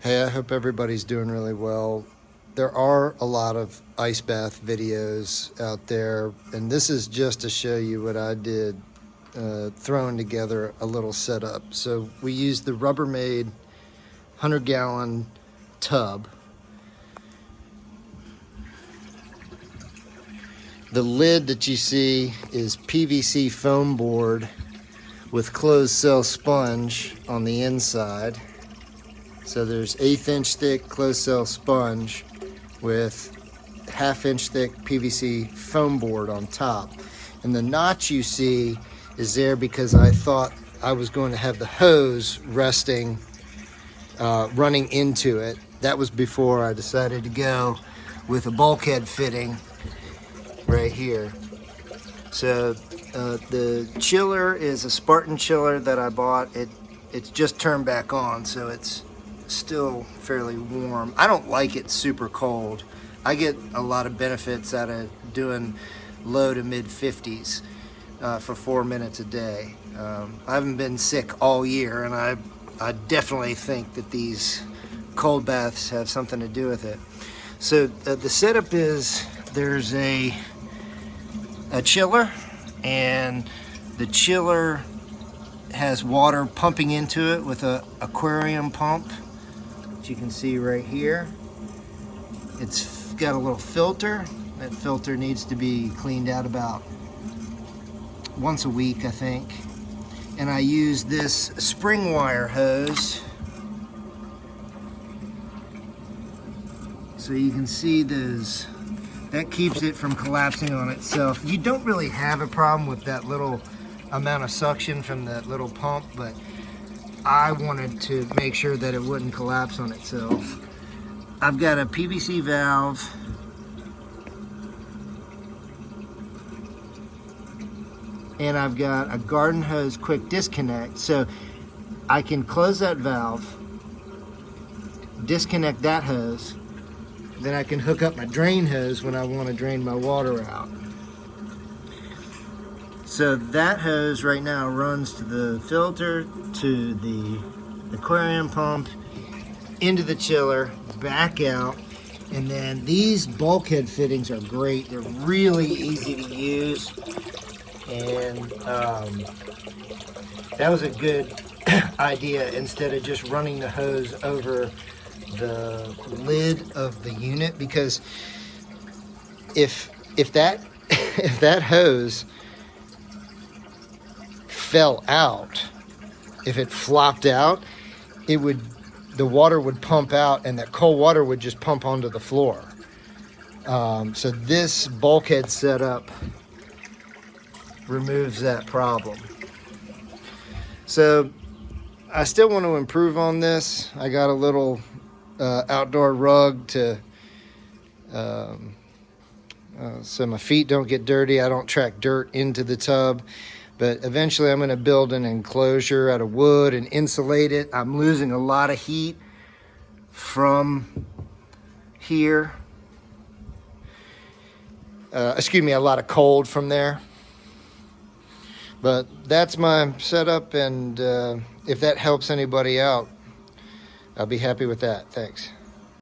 Hey, I hope everybody's doing really well. There are a lot of ice bath videos out there, and this is just to show you what I did, throwing together a little setup. So we used the Rubbermaid 100-gallon tub. The lid that you see is PVC foam board with closed cell sponge on the inside. So there's 1/8 inch thick closed cell sponge with 1/2 inch thick PVC foam board on top. And the notch you see is there because I thought I was going to have the hose resting, running into it. That was before I decided to go with a bulkhead fitting right here. So the chiller is a Spartan chiller that I bought. It's just turned back on, so it's still fairly warm. I don't like it super cold. I get a lot of benefits out of doing low to mid 50s for 4 minutes a day. I haven't been sick all year, and I definitely think that these cold baths have something to do with it. So the setup is there's a chiller, and the chiller has water pumping into it with an aquarium pump, which you can see right here. It's got a little filter. That filter needs to be cleaned out about once a week, I think. And I use this spring wire hose. So you can see those, that keeps it from collapsing on itself. You don't really have a problem with that little amount of suction from that little pump, but I wanted to make sure that it wouldn't collapse on itself. I've got a PVC valve, and I've got a garden hose quick disconnect, so I can close that valve, disconnect that hose, then I can hook up my drain hose when I want to drain my water out. So that hose right now runs to the filter, to the aquarium pump, into the chiller, back out, and then these bulkhead fittings are great. They're really easy to use, and that was a good idea instead of just running the hose over the lid of the unit, because if that if that hose fell out, if it flopped out, the water would pump out, and that cold water would just pump onto the floor. So this bulkhead setup removes that problem. So I still want to improve on this. I got a little outdoor rug to so my feet don't get dirty. I don't track dirt into the tub. But eventually I'm going to build an enclosure out of wood and insulate it. I'm losing a lot of heat from here. A lot of cold from there. But that's my setup, and if that helps anybody out, I'll be happy with that. Thanks.